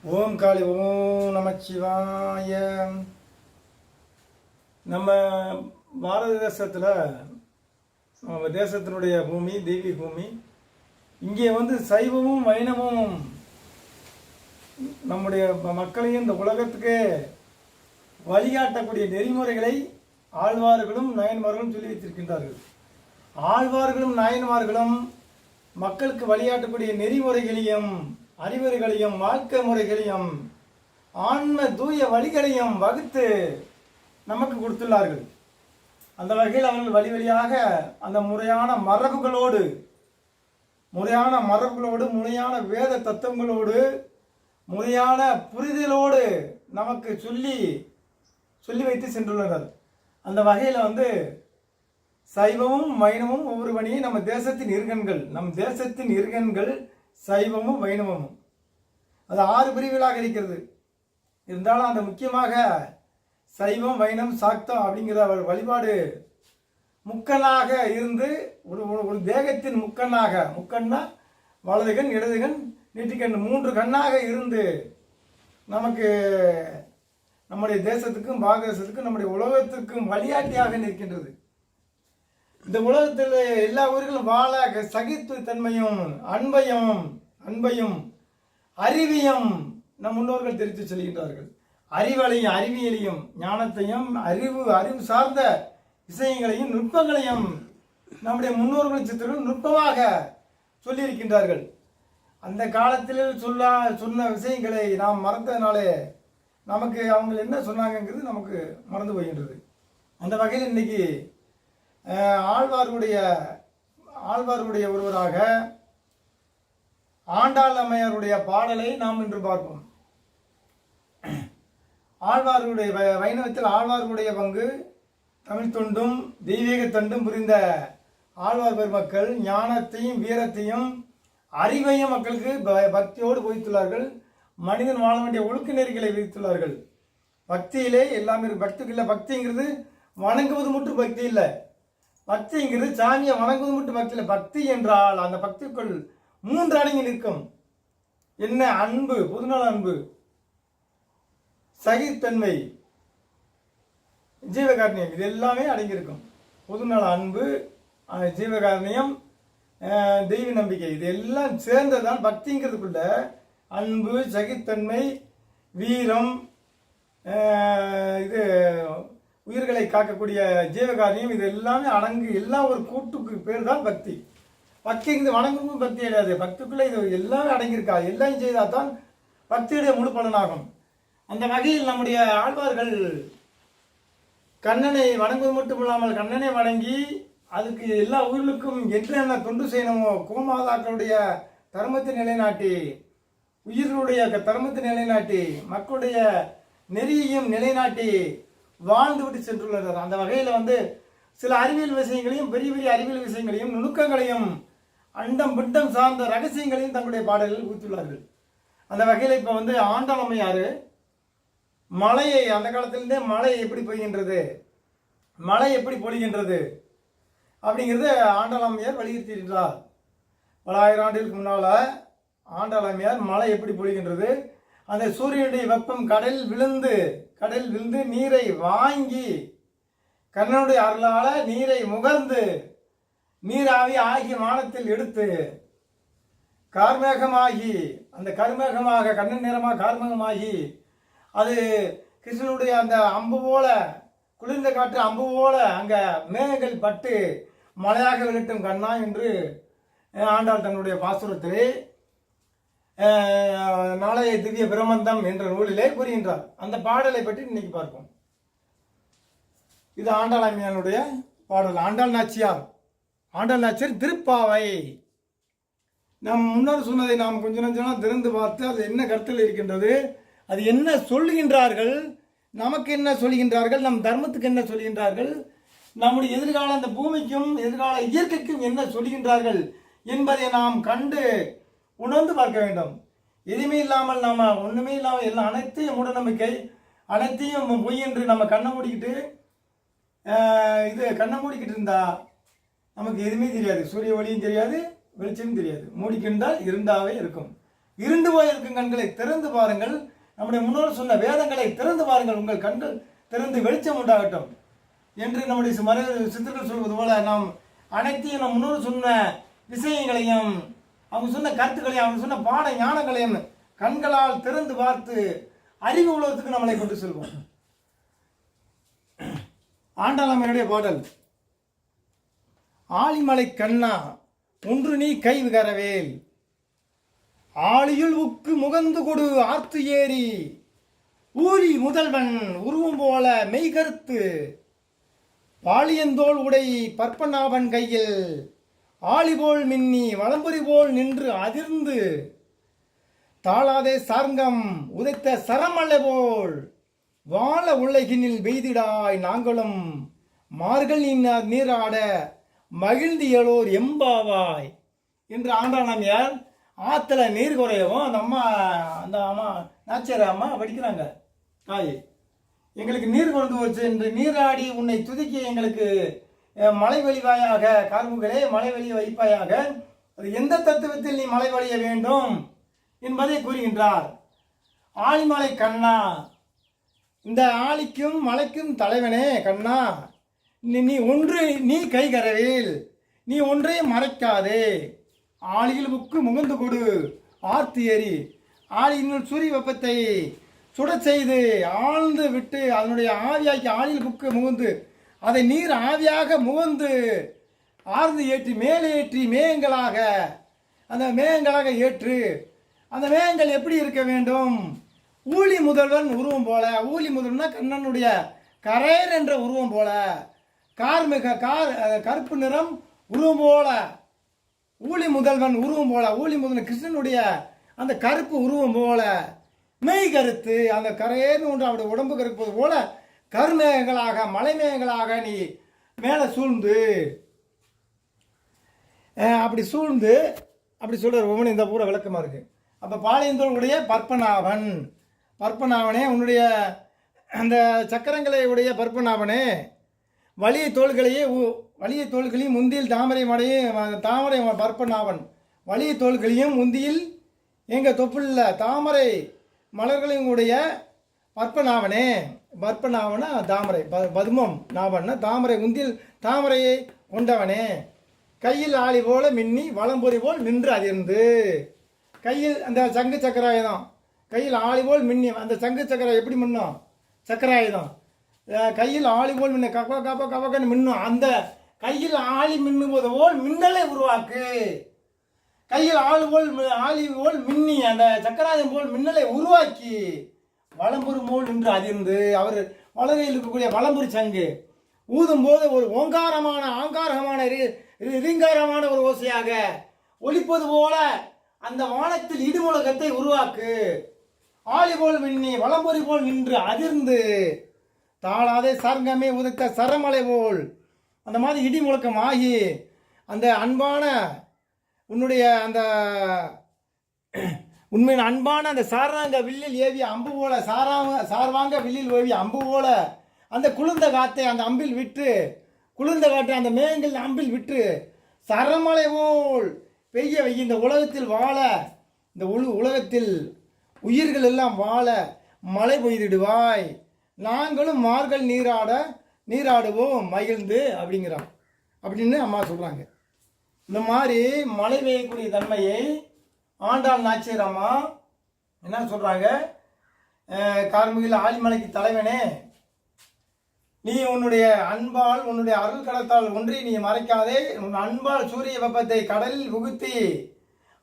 ஓம் காளி ஓம் நமச்சிவாய. நம்ம பாரத தேசத்தில் நம்ம தேசத்தினுடைய பூமி தெய்வீக பூமி. இங்கே சைவமும் வைணவமும் நம்முடைய மக்களையும் இந்த உலகத்துக்கு வழிகாட்டக்கூடிய நெறிமுறைகளை ஆழ்வார்களும் நாயன்மார்களும் சொல்லி வைத்திருக்கின்றார்கள். ஆழ்வார்களும் நாயன்மார்களும் மக்களுக்கு வழிகாட்டக்கூடிய நெறிமுறைகளையும் அறிவுரைகளையும் வாழ்க்கை முறைகளையும் ஆன்ம தூய வழிகளையும் வகுத்து நமக்கு கொடுத்துள்ளார்கள். அந்த வகையில் அவர்கள் வழி வழியாக அந்த முறையான மரபுகளோடு முறையான வேத தத்துவங்களோடு முறையான புரிதலோடு நமக்கு சொல்லி வைத்து சென்றுள்ளனர். அந்த வகையில் சைவமும் வைணவமும் ஒவ்வொரு பணியை நம்ம தேசத்தின் இருக்கண்கள் சைவமும் வைணவமும் அது 6 பிரிவுகளாக இருக்கிறது. இருந்தாலும் அந்த முக்கியமாக சைவம் வைணவம் சாக்தம் அப்படிங்கிற வழிபாடு முக்கண்ணாக இருந்து ஒரு தேகத்தின் முக்கண்ணா வலதுகண் இடதுகண் நெற்றிக்கண் 3 கண்ணாக இருந்து நமக்கு நம்முடைய தேசத்துக்கும் பாரதேசத்துக்கும் நம்முடைய உலகத்திற்கும் வழிகாட்டியாக நிற்கின்றது. இந்த உலகத்தில் எல்லா ஊர்களும் வாழ சகித்து தன்மையும் அன்பையும் அறிவியும் நம் முன்னோர்கள் தெரிவித்து செல்கின்றார்கள். அறிவியலையும் ஞானத்தையும் அறிவு சார்ந்த விஷயங்களையும் நுட்பங்களையும் நம்முடைய முன்னோர்கள் சித்தர்கள் நுட்பமாக சொல்லியிருக்கின்றார்கள். அந்த காலத்தில் சொன்ன விஷயங்களை நாம் மறந்ததுனாலே நமக்கு அவங்க என்ன சொன்னாங்கிறது நமக்கு மறந்து போகின்றது. அந்த வகையில் இன்னைக்கு ஆழ்வாருடைய ஒருவராக ஆண்டாள் அம்மையாருடைய பாடலை நாம் இன்று பார்ப்போம். ஆழ்வாருடைய வைணவத்தில் ஆழ்வாருடைய பங்கு தமிழ் தொண்டும் தெய்வீக தொண்டும் புரிந்த ஆழ்வார் பெருமக்கள் ஞானத்தையும் வீரத்தையும் அறிவையும் மக்களுக்கு பக்தியோடு போதித்துள்ளார்கள். மனிதன் வாழ வேண்டிய ஒழுக்க நெறிகளை விதித்துள்ளார்கள். பக்தியிலே எல்லாமே பக்திக்கு இல்லை. பக்திங்கிறது வணங்குவது மட்டும் பக்தி இல்லை. பக்திங்கிறது சாமியை வணங்குவது மட்டும் பக்தி இல்லை. பக்தி என்றால் அந்த பக்திக்குள் 3 அடங்கி நிற்கும். என்ன? அன்பு, பொதுநல அன்பு, சகித்தன்மை, ஜீவகாரணியம், இது எல்லாமே அடங்கியிருக்கும். பொதுநல அன்பு, ஜீவகாரணியம், தெய்வ நம்பிக்கை, இது எல்லாம் சேர்ந்ததான் பக்திங்கிறதுக்குள்ள அன்பு, சகித்தன்மை, வீரம், இது உயிர்களை காக்கக்கூடிய ஜீவகாரியம், இது எல்லாமே எல்லாம் ஒரு கூட்டுக்கு பேர் தான் பக்தி. பக்திங்கிறது வணங்கும் பக்தி கிடையாது. பக்திக்குள்ளே இது எல்லாமே அடங்கியிருக்கா. எல்லாம் செய்தால் தான் பக்தியுடைய முழு பலனாகும். அந்த வகையில் நம்முடைய ஆழ்வார்கள் கண்ணனை வணங்குவது மட்டும் இல்லாமல் கண்ணனை வணங்கி அதுக்கு எல்லா உயிர்களுக்கும் என்னென்ன தொண்டு செய்யணுமோ கோமாதாக்களுடைய தர்மத்தை நிலைநாட்டி உயிர்களுடைய தர்மத்தை நிலைநாட்டி மக்களுடைய நெறியையும் நிலைநாட்டி வாழ்ந்து விட்டு சென்றுள்ளனர். அந்த வகையில் சில அறிவியல் விஷயங்களையும் பெரிய அறிவியல் விஷயங்களையும் நுணுக்கங்களையும் அண்டம் பிண்டம் சார்ந்த ரகசியங்களையும் தங்களுடைய பாடல்களில் ஊற்றியுள்ளார்கள். அந்த வகையில் இப்போ ஆண்டாள் அம்மையார் மழையை அந்த காலத்திலிருந்தே மழை எப்படி பெய்கின்றது, மழை எப்படி பொழிகின்றது அப்படிங்கிறது ஆண்டாள் அம்மையார் வலியுறுத்தியிருக்கிறார். பல 1000 ஆண்டுகளுக்கு முன்னால் ஆண்டாள் அம்மையார் மழை எப்படி பொழிகின்றது, அந்த சூரியனுடைய வெப்பம் கடலில் விழுந்து நீரை வாங்கி கண்ணனுடைய அருளால நீரை முகர்ந்து நீராவி ஆகிய வானத்தில் எடுத்து கார்மேகமாகி அந்த கருமேகமாக கண்ணன் நிறமாக கார்மேகமாகி அது கிருஷ்ணனுடைய அந்த அம்பு போல குளிர்ந்த காற்று அம்பு போல அங்கே மேகங்கள் பட்டு மழையாக விளட்டும் கண்ணா என்று ஆண்டாள் தன்னுடைய பாசுரத்திலே நாளைய திவ்ய பிரமந்தம் என்ற நூலிலே கூறுகின்றார். அந்த பாடலை பற்றி இன்னைக்கு பார்ப்போம். இது ஆண்டாள் அம்மையாருடைய பாடல். ஆண்டாள் நாச்சியார் திருப்பாவை. நம் முன்னர் சொன்னதை நாம் கொஞ்சம் திறந்து பார்த்து அது என்ன கருத்தில் இருக்கின்றது, அது என்ன சொல்லுகின்றார்கள், நமக்கு என்ன சொல்லுகின்றார்கள், நம் தர்மத்துக்கு என்ன சொல்லுகின்றார்கள், நம்முடைய எதிர்கால அந்த பூமிக்கும் எதிர்கால இயற்கைக்கும் என்ன சொல்லுகின்றார்கள் என்பதை நாம் கண்டு உணர்ந்து பார்க்க வேண்டும். எதுவுமே இல்லாமல் நம்ம ஒன்றுமே இல்லாமல் எல்லாம் அனைத்தையும் மூடநம்பிக்கை அனைத்தையும் பொய் என்று நம்ம கண்ணை மூடிக்கிட்டு இருந்தா நமக்கு எதுவுமே தெரியாது. சூரிய ஒளியும் தெரியாது, வெளிச்சமும் தெரியாது. மூடிக்கின்றால் இருந்தாவே இருக்கும். இருண்டு போயிருக்கும் கண்களை திறந்து பாருங்கள். நம்முடைய முன்னோர் சொன்ன வேதங்களை திறந்து பாருங்கள், உங்கள் கண்கள் திறந்து வெளிச்சம் உண்டாகட்டும் என்று நம்முடைய சித்தர்கள் சொல்வது போல நாம் அனைத்தையும் நம் முன்னோர் சொன்ன விஷயங்களையும் அவங்க சொன்ன கருத்துக்களையும் அவங்க சொன்ன பாட ஞானங்களையும் கண்களால் திறந்து பார்த்து அறிவு உலகத்துக்கு நம்மளை கொண்டு செல்வோம். ஆண்டாளம்மனுடைய பாடல். ஆழிமலை கண்ணா ஒன்று நீ கை விகரவேல், ஆழியுள் உக்கு முகந்து கொடு ஆர்த்து ஏறி, ஊழி முதல்வன் உருவம் போல மெய்கருத்து, பாலியந்தோள் உடை பற்பனாவன் கையில், ஆழிபோல் மின்னி வளம்புரி போல் நின்று அதிர்ந்து, தாளாதே சார்கம் உதைத்த சரமலை போல், வாழ உலகினில் வெய்திடாய் நாங்களும் மார்கள் நீராட மகிழ்ந்து எழோர் எம்பாவாய் என்று ஆண்டாளம்மையார் ஆற்றுல நீர் குறையவும் அந்த அம்மா நாச்சியார் அம்மா படிக்கிறாங்க. தாய் எங்களுக்கு நீர் கொண்டு வச்சு என்று நீராடி உன்னை துதிக்க எங்களுக்கு மலை வழிவாயாக கார்முகளே மலை வழி வைப்பாயாக, அது எந்த தத்துவத்தில் நீ மலை வழிய வேண்டும் என்பதை கூறுகின்றார். ஆழிமலை கண்ணா, இந்த ஆழிக்கும் மலைக்கும் தலைவனே கண்ணா, நீ கை கரவேல், நீ ஒன்றையும் மறைக்காதே, ஆழியில் புக்கு முகந்து கொடு ஆர்த்து ஏறி, ஆழியினுள் சூரிய வெப்பத்தை சுட செய்து ஆழ்ந்து விட்டு அதனுடைய ஆவியாக்கி ஆழியில் புக்கு முகந்து அதை நீர் ஆவியாக முகந்து ஆர்ந்து ஏற்றி மேலே ஏற்றி மேகங்களாக அந்த மேகங்களாக ஏற்று, அந்த மேகங்கள் எப்படி இருக்க வேண்டும்? ஊழி முதல்வன் உருவம் போல, ஊழி முதல்வன்னா கண்ணனுடைய கரேர் என்ற உருவம் போல, கருப்பு நிறம் உருவம் போல, ஊழி முதல்வன் உருவம் போல, ஊழி முதல்வன் கிருஷ்ணனுடைய அந்த கருப்பு உருவம் போல, மெய் கருத்து அந்த கரையேன்னு ஒன்று அவருடைய உடம்பு கருப்பது போல கருமேகங்களாக மலை மேகங்களாக நீ மேலே சூழ்ந்து அப்படி சொல்ற ஒவ்வொன்று இந்த பூரா விளக்கமாக இருக்கு. அப்போ பாளையந்தோளுடைய பற்பனாவனே உன்னுடைய அந்த சக்கரங்களை உடைய பற்பனாவனே, வலிய தோள்களையும் முந்தியில் தாமரை பற்பனாவன், வலிய தோள்களையும் முந்தியில் எங்கள் தொப்புள்ள தாமரை மலர்களையும் உடைய பற்பனாவனே, பற்பனாவன தாமரை, பதுமம் நாவன்னா தாமரை, முந்தியில் தாமரையை கொண்டவனே, கையில் ஆளி போல மின்னி வளம்பொறி போல் நின்று அதிர்ந்து, கையில் அந்த சங்கு சக்கராயுதம், கையில் ஆளி போல் மின்னி, அந்த சங்கு சக்கரம் எப்படி மின்னும்? சக்கராயுதம் கையில் ஆளி போல் மின்ன கப்பன்னு மின்னும், அந்த கையில் ஆளி மின்னுவது போல் மின்னலை உருவாக்கு, கையில் ஆளி போல் மின்னி அந்த சக்கராயுதம் போல் மின்னலை உருவாக்கி வளம்புரி போல் நின்று அதிர்ந்து, அவர் வலகையில் இருக்கக்கூடிய வளம்புரி சங்கு ஊதும் போது ஒரு ஆங்காரமான ரீங்காரமான ஒரு ஓசையாக ஒலிப்பது போல அந்த வானத்தில் இடிமுழக்கத்தை உருவாக்கு, ஆளி போல் மின்னி வளம்பொறி போல் நின்று அதிர்ந்து, தாளாதே சர்ங்கமே உதைத்த சரமலை போல், அந்த மாதிரி இடி முழக்கம் ஆகி அந்த அன்பான உன்னுடைய அந்த உண்மையின் அன்பான அந்த சார்வாங்க வில்லில் ஏவிய அம்பு போல, சார்வாங்க வில்லில் ஏவிய அம்பு போல அந்த குளிர்ந்த காற்றை அந்த அம்பில் விட்டு, குளிர்ந்த காற்றை அந்த மேகங்கள் அம்பில் விட்டு சரமலை போல் பெய்ய வை, இந்த உலகத்தில் வாழ, இந்த உலகத்தில் உயிர்கள் எல்லாம் வாழ மழை பெய்திடுவாய், நாங்களும் மார்கள் நீராடுவோம் மகிழ்ந்து அப்படிங்கிறான் அப்படின்னு அம்மா சொல்கிறாங்க. இந்த மாதிரி மழை பெய்யக்கூடிய தன்மையை ஆண்டாள் நாச்சியார் அம்மா என்ன சொல்கிறாங்க? கார்முகில் ஆழிமலைக்கு தலைவனே, நீ உன்னுடைய அன்பால் உன்னுடைய அருள் கடத்தால் ஒன்றி நீ மறைக்காதே, உன் அன்பால் சூரிய வெப்பத்தை கடலில் புகுத்தி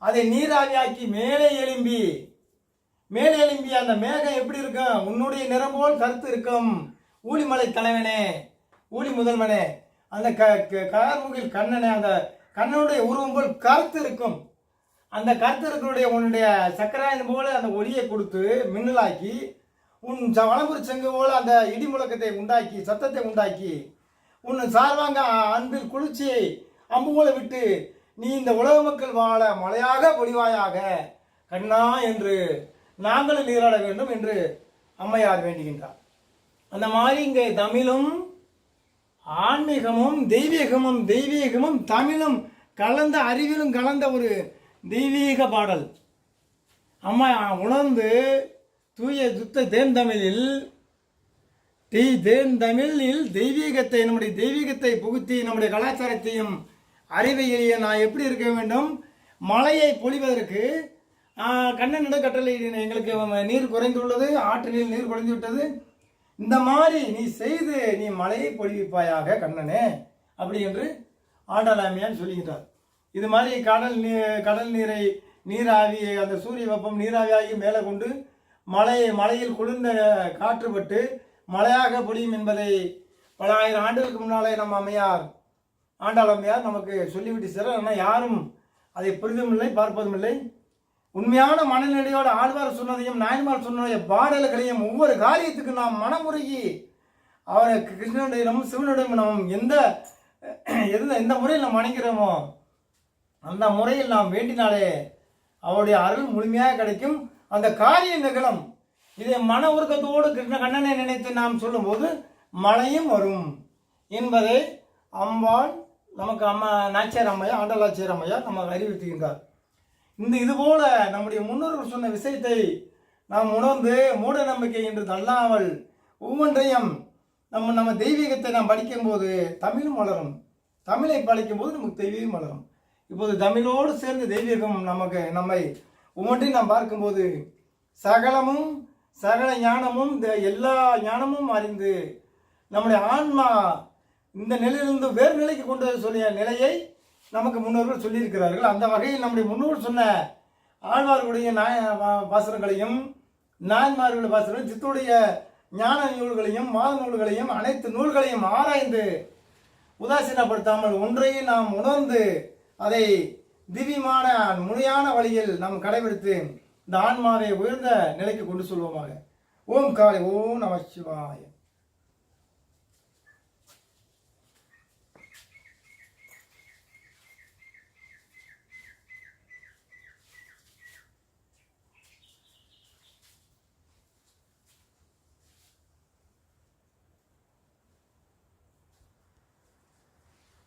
அதை நீராவியாக்கி மேலே எழும்பி அந்த மேகம் எப்படி இருக்கும்? உன்னுடைய நிறம் போல் கருத்து இருக்கும். ஊழிமலை தலைவனே, ஊழி முதல்வனே, அந்த கார்முகில் கண்ணனே, அந்த கண்ணனுடைய உருவம் போல் கருத்து இருக்கும். அந்த கருத்து இருக்கிற உன்னுடைய சக்கராயுதம் போல அந்த ஒளியை கொடுத்து மின்னலாக்கி, உன் வளம்புரி செங்கு போல அந்த இடி முழக்கத்தை உண்டாக்கி சத்தத்தை உண்டாக்கி, உன் சார்வாங்க அன்பில் குளிர்ச்சியை அம்பு போல விட்டு நீ இந்த உலக மக்கள் வாழ மழையாக பொழிவாயாக கண்ணா என்று நாங்களும் நீராட வேண்டும் என்று அம்மையார் வேண்டுகின்றார். அந்த மாதிரி இங்கே தமிழும் ஆன்மீகமும் தெய்வீகமும் தமிழும் கலந்த அறிவிலும் கலந்த ஒரு தெய்வீக பாடல். அம்மா உணர்ந்து தூய சுத்த தேன்தமிழில் தேன்தமிழில் தெய்வீகத்தை, நம்முடைய தெய்வீகத்தை புகுத்தி நம்முடைய கலாச்சாரத்தையும் அறிவையிலேயே நான் எப்படி இருக்க வேண்டும், மழையை பொழிவதற்கு கண்ணனிடம் கட்டளை எங்களுக்கு நீர் குறைந்துள்ளது, ஆற்றில் நீர் குறைந்து விட்டது, இந்த மாதிரி நீ செய்து நீ மழையை பொழிவிப்பாயாக கண்ணனே அப்படி என்று ஆண்டாளாமையான் சொல்லுகிறார். இது மாதிரி கடல் நீரை நீராவி, அந்த சூரிய வெப்பம் நீராவியாகி மேலே கொண்டு மலையில் குளிர்ந்த காற்றுப்பட்டு மழையாக பொழியும் என்பதை பல ஆயிரம் ஆண்டுகளுக்கு முன்னாலே நம்ம ஆண்டாள் அம்மையார் நமக்கு சொல்லிவிட்டு சார். ஆனால் யாரும் அதை புரிதும் இல்லை, பார்ப்பதும் இல்லை. உண்மையான மனநிலையோடு ஆழ்வார் சொன்னதையும் நாயன்மார் சொன்னதையும் பாடல்களையும் ஒவ்வொரு காரியத்துக்கு நாம் மனமுருகி அவரை கிருஷ்ணனுடையமும் சிவனுடையும் நாம் எந்த முறையில் நாம் வணங்கிறோமோ அந்த முறையில் நாம் வேண்டினாலே அவருடைய அருள் முழுமையாக கிடைக்கும், அந்த காரியம் நிகழும். இதை மன உருக்கத்தோடு கண்ணனை நினைத்து நாம் சொல்லும்போது மழையும் வரும் என்பதை அம்பாள் நமக்கு நாச்சியார் அம்மையார், ஆண்டாளாச்சியார் அம்மையார் நம்ம அறிவித்துகின்றார். இதுபோல நம்முடைய முன்னோர்கள் சொன்ன விஷயத்தை நாம் உணர்ந்து மூட நம்பிக்கை என்று தள்ளாமல் ஒவ்வொன்றையும் நம்ம தெய்வீகத்தை நாம் படிக்கும்போது தமிழும் வளரும், தமிழை படிக்கும்போது நமக்கு தெய்வீகம் வளரும். இப்போது தமிழோடு சேர்ந்து தெய்வீகம் நம்மை ஒவ்வொன்றையும் நாம் பார்க்கும்போது சகல ஞானமும் எல்லா ஞானமும் அறிந்து நம்முடைய ஆன்மா இந்த நிலையிலிருந்து வேறு நிலைக்கு கொண்டு சொல்லிய நிலையை நமக்கு முன்னோர்கள் சொல்லியிருக்கிறார்கள். அந்த வகையில் நம்முடைய முன்னோர்கள் சொன்ன ஆழ்வார்களுடைய பாசுரங்களையும் நாயன்மார்களுடைய பாசுரங்களையும் சித்துடைய ஞான நூல்களையும் மாத நூல்களையும் அனைத்து நூல்களையும் ஆராய்ந்து உதாசீனப்படுத்தாமல் ஒன்றையும் நாம் உணர்ந்து அதை திவ்யமான முறையான வழியில் நாம் கடைபிடித்து இந்த ஆன்மாவை உயர்ந்த நிலைக்கு கொண்டு சொல்வோமாக. ஓம் காளி ஓம் நம சிவாய.